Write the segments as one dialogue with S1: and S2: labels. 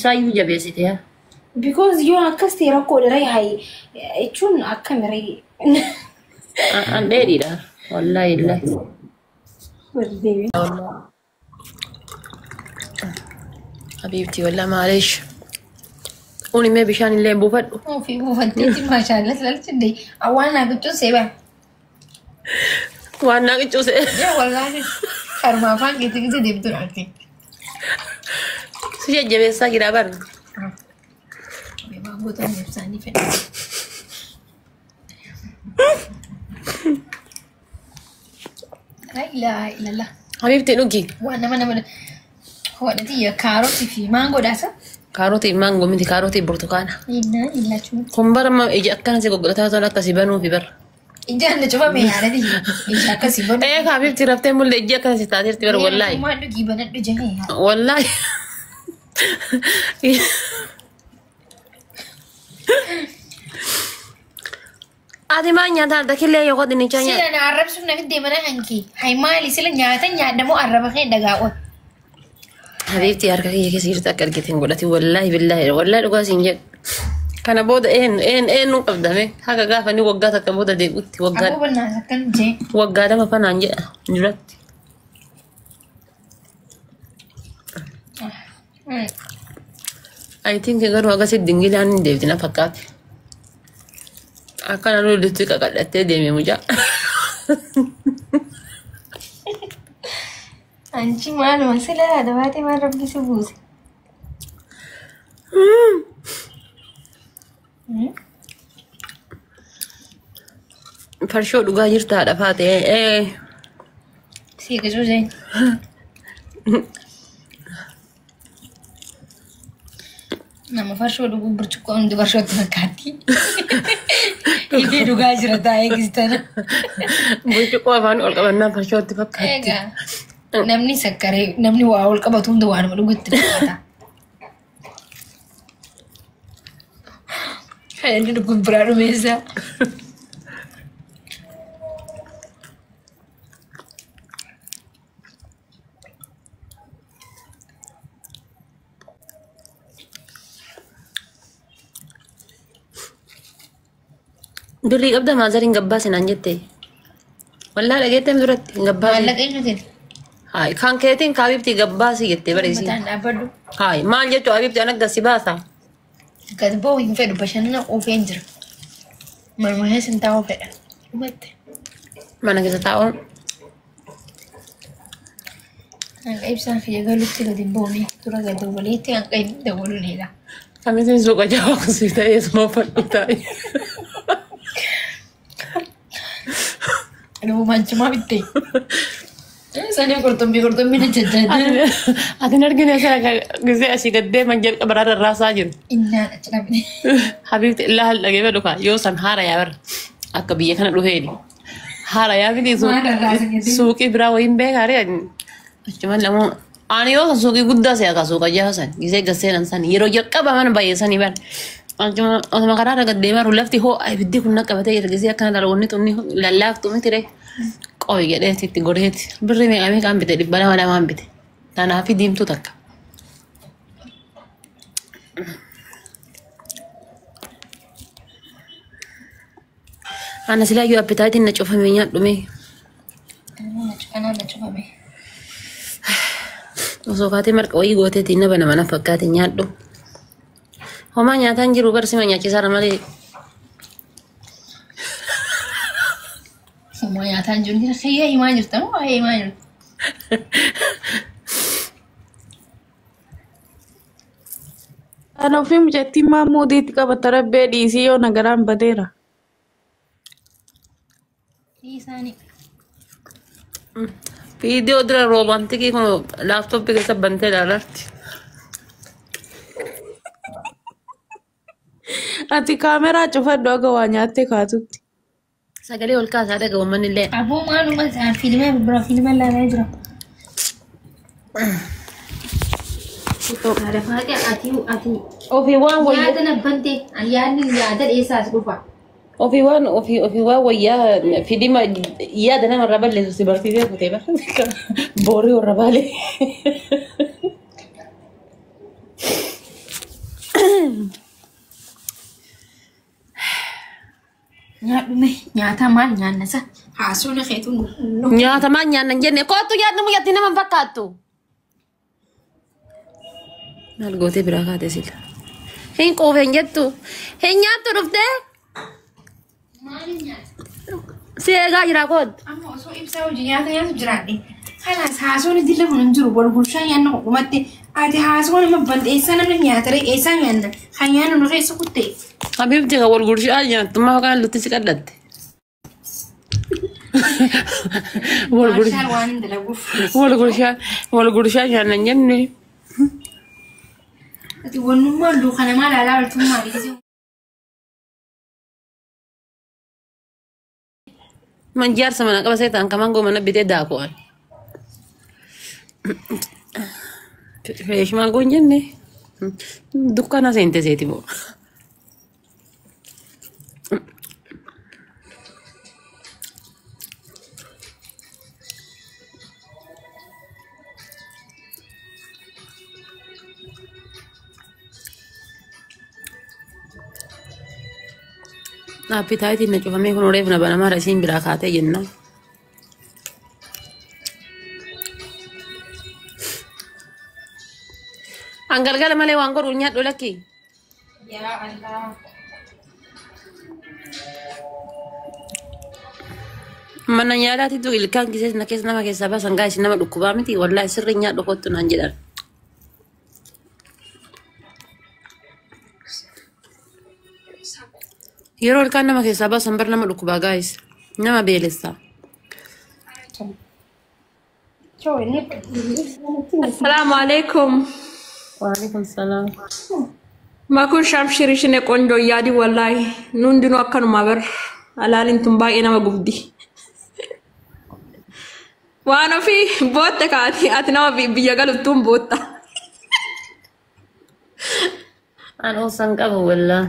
S1: Isaayu jabeessite.
S2: Because you are custody record ray hay. Chun akamere.
S1: An dheeriidha. Wallahi illahi. حبيبتي والله معلش قولي ما بيشان اللي بوفد
S2: في بوفدتي ما شاء الله لا تدي أوانا قلت سيبا
S1: وانا قلت
S2: يا والله خرما فان قلت قلت دي بدون عرفي
S1: سجى جبسة كده بر
S2: بيبا بوتا نفساني فين لا إله إلا الله
S1: حبيبتي نوكي
S2: وانا من هو نتي كاروتي في مانجو داسا
S1: كاروتي مانجو منتي كاروتي برتقانة
S2: إنا إلا شو
S1: كمبر ما يجي أكنا سي قلتها زولا كسبانو في بر
S2: إنجا أنا شوفها ميانا دي إيش كسبان
S1: إيه حبيبتي رفتين مول يجي أكنا سي تادير تبر والله
S2: ما نجي بنات بجميع
S1: والله Ati maa nyaata dakillee yoo godini nyaata.
S2: Sila na arab sumna fidde mana hanki. Hay mali sila nyaata nyaadamu araba kee dagaa'u.
S1: Habiibti harka kiyya keessa jirtu akka argiteen godhati wallahi billahi wallahi dhugaa siin jedhu. Kana booda een nu qabdame haga gaafa ni waggaa takka booda deebi'utti waggaa.
S2: Aboo banaa akkan jee.
S1: Waggaa dama fanaan jedha duratti. I think garuu akkasitti dingilaan hin deebina fakkaate. Akkana lollitti qaqal'attee deeme mucaa.
S2: Anchi maaluma sila haadha baatee maal rabbisi buuse.
S1: Farshoo dhugaa jirta haadha faatee.
S2: Siiqisuu jeen. Nama farshoo dhuguu burcuqqoo hundi farshootti fakkaatti. Hidhii dhugaa jira taa'ee gistana.
S1: Burcuqqoo afaan ol qabannaa farshootti fakkaatti.
S2: Egaa namni sakkaree namni waa ol qabatu hunda waanuma dhugutti fakkaata. Inni dhuguun biraa dhumeessaa.
S1: Birrii qabda maazariin gabbaa sinaan jette. Wallaa dhageetteen duratti gabbaa.
S2: Maallaqa eenyuutiin?
S1: Hayi kan keetiin kaabibtii gabbaa si jettee bareesi.
S2: Mataan dhaabbadhu.
S1: Hayi maal jettu kaabibtii an agga si baasa.
S2: Gad ba'u hin fedhu bashannana oofeen jira. Marmahee sin taa'uu fedha. Hubatte.
S1: Mana keessa taa'uun.
S2: Hanqa ibsaan fi eegalutti gadi boome dura gadi waliitti hanqa inni dabaluunidha.
S1: Kamisin suuqa jawaa kusii ta'ee suma fadhu taa'e.
S2: Aduh macam itu. Saya kurtumbi ni jajan.
S1: Ati nargina sa gise asii gaddee manjal qabararra raasaa jiru.
S2: Inna acabni.
S1: Habibti illaa hal dhagee dhuka yoo san haara yaa bar akka biyya kana dhufeeni. Haara yaa miti suuqii biraa wayiin beekaare achuman lamoo ani yoo san suuqii guddaa se'a ka suuqa jaha san gisee gasseenan san yeroo jalqaba mana baay'eessanii bar. Osuma karaa gaddee maru lafti hoo ibiddi kun naqabatee ergisee akkana dhaloonni tunni lallaaftu miti ree. Qoy jedheeti itti godheeti. Birri meeqaan bite 200 bite. Tanaafi diimtuu takka. Ana silaa yoo appitaatiin na cufame nyaadhume.
S2: Na cufame.
S1: Osoo kaatee marqa wayii gooteetiin na bana mana fakkaate nyaadhu. Homaa nyaataan jiru barsima nyaachisaara malee.
S2: Homaa nyaataan jiru jira xiyyaa himaa jirta moo waa'ee himaa jirta?
S3: Ana ofii mucattii maamuudiitti qabata rabbee dhiisii yoo nagaraan badeera.
S2: Dhiisaanii.
S1: Viidiyoo dura roomantikii kun laaptooppii keessa bantee ilaalarti.
S3: Ati kaameraa cufadhu akka waa nyaattee kaatutti.
S1: Sagalee ol kaasaa dhaga uummanni illee.
S2: Aboo maaluma isaan fiilmee bira fiilmee ilaalaa jira. Haadha faaqee ati
S1: Ofii waan wayyaa.
S2: yaada nabbante yaadni yaada dheessaas dhufa.
S1: Ofii waan wayyaa fidima yaada namarraa balleessu si barsiisee kutee bara. Boorii warra baalee.
S2: nyaata maal nyaanna sa haasuun keetu
S1: nyaata maan nyaannan jenne kootu nyaanna muyyatti nama fakkaattu maal gootee biraa kaatee sila hin quufeen jettu hin nyaattu dhuftee si eegaa jira koot
S2: amma osoo ibsaa hojii nyaata jiraadhe kanaas haasuun dilla kun hin jiru wal gulshaa nyaanna qodhumatti ati haasuun nama bal'eessaa namni nyaatare eessaa nyaanna kan nyaannu nu keessa kuttee
S1: Habibti ka wal gulshaa nyaattu maa kan lutti si kadhatte wal gulshaa nyaannan jenne
S2: ati wannummaan duukana maal alaa waltummaa dhiise
S1: man jaarsa mana qaba seetaan kaman goo mana bitee daaku'an feeshmaan goon jenne dukkana seente seeti boo appetite na cufamee kun ureef na banamaa rasiin biraa kaatee jennaan. Angalgala malee waan godhu nyaadhu lakki.
S2: yaa Allah
S1: Mana nyaataatitu ilkaan keessa nama keessaa baasan gaa isin nama dhukkubaa miti wallaahi sirri nyaadhu kottu naan jedhan. Yeroo ilkaan nama keessaa baasan bar nama dhukkubaa gaayis nama beelessaa.
S3: Assalamu alaikum.
S1: Waalaikum salaam.
S3: Makun shamshiri shine qondo yaadi wallahi nundinu akkanuma bar alaalin tun baay'ee nama gubdi. Waan ofii bootte kaati ati nama biyya galuttuun bootta.
S1: An osan qabu wallaa.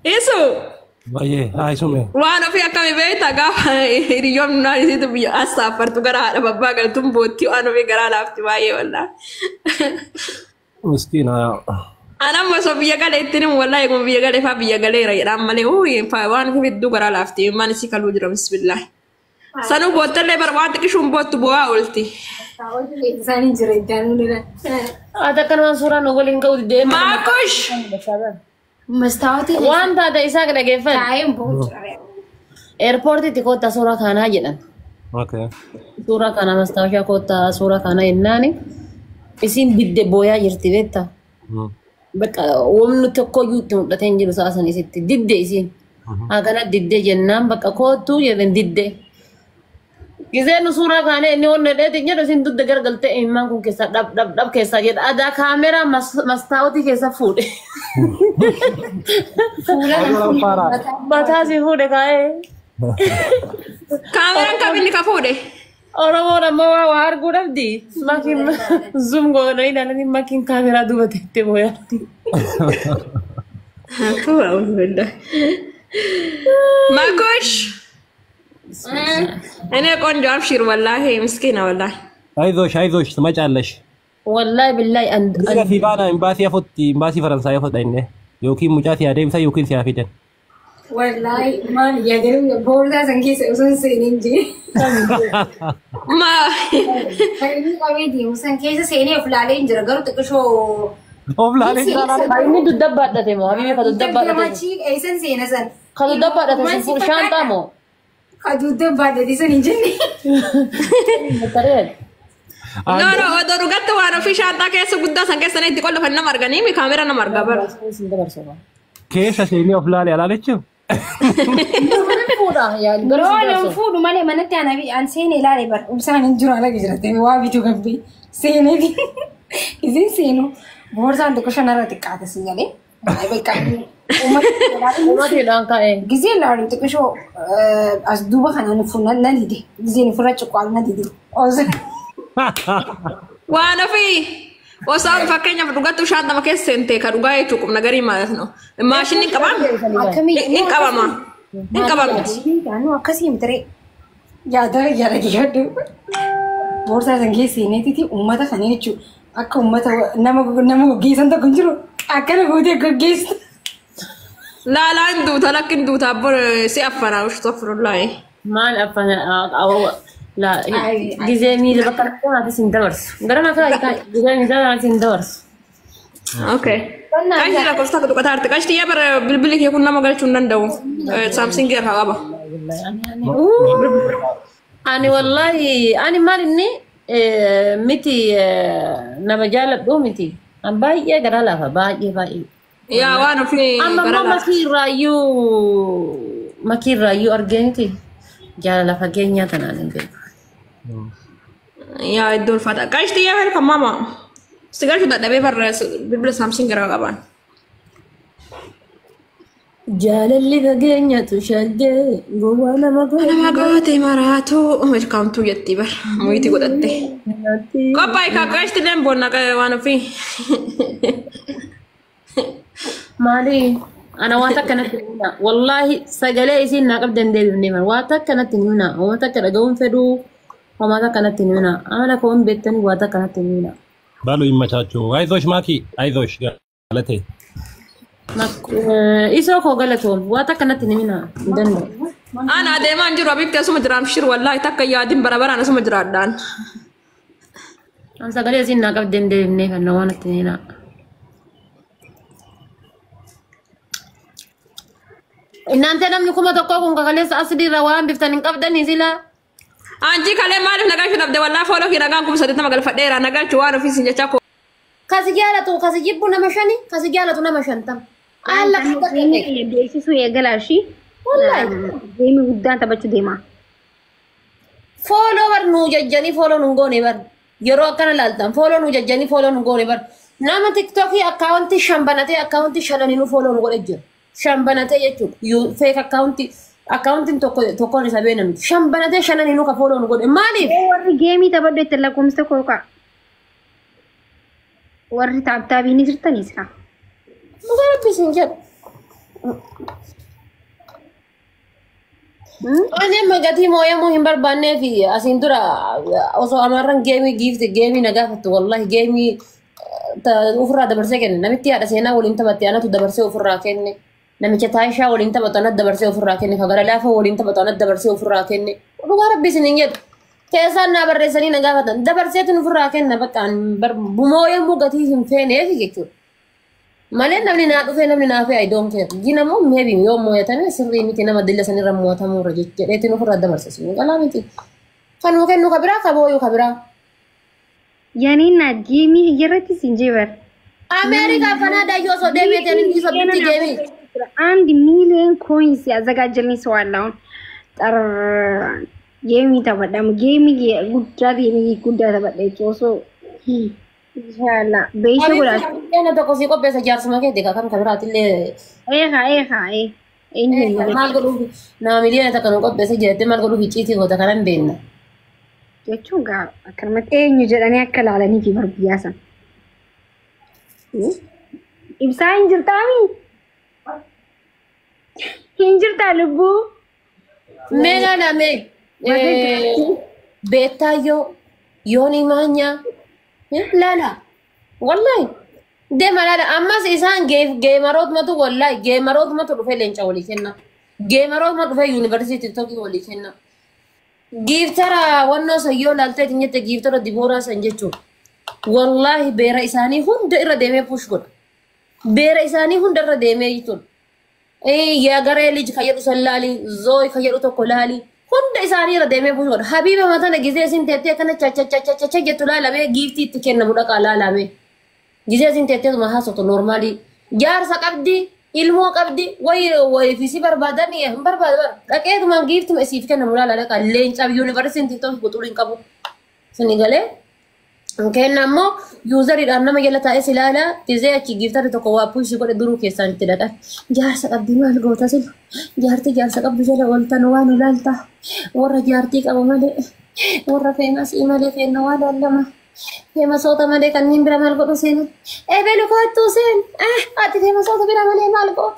S3: Isu
S4: Baay'ee haa isume.
S3: waan ofii akkami beekta gaafa hiriyoon naan isitu biyya assaafartu gara haadha babbaa galtuun bootti waan ofii garaa laafti baay'ee wallahi.
S4: Miskiina.
S3: Anam osoo biyya galee ittiin himu wallahi kun biyya galee faa biyya galeera jedhaan malee waan ofii hedduu garaa laafti maan isii kaluu jira bismillah. Sanuu boottallee bar waan xiqqishuun boottu bu'aa oolti.
S2: isaanii jira iddaanuun
S1: Ada kan waan suuraa nu waliin ka'u deema.
S3: Maakush!
S2: mastaawati
S1: Waan taate isaa dhageeffadhu.
S2: taa'een booda
S1: Airportiitti koottaa suuraa kanaa jedhan.
S4: Okay.
S1: Suuraa kana mastaawashaa koottaa suuraa kana jennaani isin didde booyaa jirti beektaa. Bakka wamnu tokkoyyuu itti mul'atee hin jiru sa'a sanisitti didde isin. Hagana didde jennaan bakka koottuu jedhan didde. Giseen suuraa kana inni onnee dheetiin jedhu isin dudde gargaltee immaan kun keessa dhab keessaa jedha. Adaa kaameraa mastaawotii keessa fuudhe. Mataa si fuudhe kaa'ee.
S3: Kaameraan kabinni ka fuudhe.
S1: Oromoon ammoo waa arguu dhabdi. Makiin zoom goona ilaalanii makiin kaameraa duuba teettee booyaatti.
S3: Maakush! Inni qondo abshir wallahi miskiina wallahi.
S4: አይዞሽ ትመጫለሽ።
S1: Wallahi billahi
S4: እዚህ ጋር ሲባና ኤምባሲ ያፎት ኤምባሲ ፈረንሳይ ያፎት አይነ ዮኪን ሙጫት ያደም ሳይ ዮኪን ሲያፊደን
S2: wallahi maal yaadanii boordaa san keessa osoo hin seenin jee
S3: Ma
S2: kan inni qabee deemu san keessa seenee of laalee hin jira garuu xiqqishoo
S4: ኦፍላኔ
S1: inni dudda baadhate moo habibi ka dudda baadhate
S2: Gammachi eessan seena san
S1: ka dudda baadhate sin fuul shaantaa moo
S2: ka dudda baadhate san hin jenne
S1: tareen
S3: no odoo dhugatti waan ofii shaantaa keessa guddaa san keessa itti qollofan nama arganii mi kaameraa nama argaa bara.
S4: ኬሰ ሴኒ ኦፍላኔ አላለችም
S2: Roon fuudhu malee manatti aan seenee ilaale bar ibsaan hin jiru ala jiraate waa bitu gabbii seeneeti isin seenu boorsaan tokko shanarra xiqqaate si galee
S1: Uumatiidhaan ka'e.
S2: gisee laalu xiqqishoo as duuba kanaan fuunan nan hide giseen furra cuqqaal na dide
S3: Waan ofii osoo fakkeenyaaf dhugattuu shaantama keessa seentee ka dhugaa jechuu qubna garii maalas no. Maashinni hin qabama? Hin qabama. Hin qabamti.
S2: Naannoo akkasii mitire yaada yaaddu boorsaa san keessa seeneetiti uummata kana jechuudha akka uummata nama gaggeessan tokko hin jiru akkana gootee gaggeessu.
S3: لا لا ندوتا لكن دوتا بر سي افنا وش استغفر الله.
S1: ما الأفن أو لا جزامي اللي بطل ما تسندورس قرنا كذا جزامي ده ما تسندورس.
S3: اوكي كاش لا كوستا كدو كتارت كاش تيا بر بلبلك يكون نما قال شنن دو سامسونج غير هابا.
S1: أنا والله أنا ما إني متي نبجالب دو متي أم باي قرا لا باي
S3: يا وانا في
S1: أما ما كير رايو أرجنتي جال لا فجينيا تنانين بيك
S3: يا الدول فاتا كاش تيا بر كماما سيجار شو تدبي بر بلبل سامسونج غير هابا.
S1: جال اللي فجينيا تشدي جوانا ما
S3: انا ما قوتي مراتو مش كامتو يتي بر مويتي قدتي كوباي كاش تلم بونا وانا في
S1: مالي أنا واتك كانت هنا والله سجلي إيشين نقب دندل نيمان واتك كانت هنا واتك رجعون فدو وما تك كانت هنا أنا كون بيتني واتك كانت هنا
S4: بالو إما تاجو عايزوش ماكي عايزوش قالتي
S1: إيشو كو قالتهم واتك كانت هنا دندل
S3: انا دائما انجر وبيك تسمع جرام شير والله تك يا دين برابر انا سمع جرادان
S1: أنا سجلي إيشين نقب دندل نيمان نوانا هنا إن أنت نمني كم تقول كقولي أصلي روان بفتن قبضة نزيلا
S3: anji kale malu naga fi nabde walla folo ki naga kum sadita magal fadera naga chuwaro fi sinja chako
S1: kasi jibbu na mashani kasi jala tu na mashantam alla
S2: beesi su eegalashi
S1: wallahi
S2: deemi guddaan taphachuu deema
S1: follower nu jajjani follow nu ngone bar yeroo kana laltan follow nu jajjani follow nu ngone bar nama tiktok account shambanate account shanani nu follow nu godhe jira shambanate jechuudha you fake accounting tokko ni sabena miti shambanate shanani nu ka follow nu godhe maaliif
S2: warri geemii taphadhu itti lakkoomsa kooka warri taabtaabiin jirtanis haa
S1: mugara bisin jedhu Ane magati moya mo himbar banne fi asin dura oso amaran game gift game naga fatu wallahi game ta ufra da barse ken namitti ada sena wolin tabatti ana tu da barse ufra ken namicha taisha wolin tabatti ana da barse ufra ken kagara lafa wolin tabatti ana da barse ufra ken ruga rabbi sinin yed kesa na barre sani naga fatan da barse tun ufra ken na bakkan bar bumoya mugati him fene fi gekku Malen namni na dhufe namni na fe I don't care. Gina mo maybe yo mo yatane sirri miti nama dilla sani rammo tamu raje jedeti no furada marsa sini kala miti. Kanu ken no kabira ka boyo kabira.
S2: Yani na geemii hiyarratti sinjeebar
S1: America Canada yo so debete ni so biti gemi.
S2: አንድ ሚሊዮን ኮይንስ ያዘጋጀልኝ ሰው አለው ጠር geemii taphadhamu geemii guddaa taphadhe cooso Inshallah. Beesha godhaatu.
S1: Yana tokko si qopheessa jaarsuma kee deegaa kan kabiraatille.
S2: Eenyu
S1: maal godhuufi nama miliyoona takka nu qopheessa jedhattee maal godhuufi icciitii goota kanan beenna.
S2: jechuun gaa akkanumatti eenyu jedhanii akka ilaalanii fi barbiyyaa san. Ibsaa hin jirtaami? Hin jirtaa lubbuu?
S1: Meegaa namee beettaayyoo yoonii maanyaa. لا لا والله ده مالا اما سيسان جيمرات ما تو والله جيمرات ما تو فيلن چولي كنا جيمرات ما تو في يونيفرسيتي توكي ولي كنا گيفترا ونو سيو لالته تنيت گيفترا ديبورا سنجچو والله بيرا اساني هند ار ديمه پوش گد بيرا اساني هند ر ديمه يتون اي يا غريلي خيرو سلالي زوي خيرو تو كولالي هند اساني ر ديمه پوش گد حبيبه متن گيزه سين تيتي كنا چ جتلا لبه گيفتي تكن بودا قالا لبه گيزه سين تيتي ما هاسو تو نورمالي جار سقبدي ilmo qabdi way fisi barbadani barbad daqeetu man gift ma isif kana mulala la kalleen cab university to butulin qabu senegale kenna mo user ida nama yalla ta isilala tizay achi giftar to ko wapu shi gode duru kesan tidaka jaarsa qabdi mal gota sil jaarti jaarsa qabdi jala walta no wanu lalta warra jaarti qabu male warra famous imale fenno wala lama famous ota male kan nimbra mal godo sen belu ko tu sen ati famous ota bira male mal god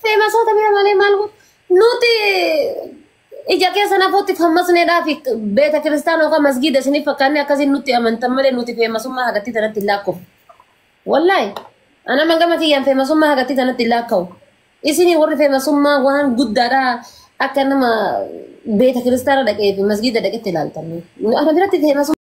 S1: famous ota bira male mal god nuti ija ke sana poti famous ne da fi beta kristano ka masjid sini fakane akazi nuti amantam male nuti famous ma hagati tanati lako wallahi ana mangama ki yan famous ma hagati tanati lako إسيني ورّي في مسمى وان قد دارا أكنما بيت كريستانا دقيقة في مسجد دقيقة تلال تاني أنا براتي في مسمى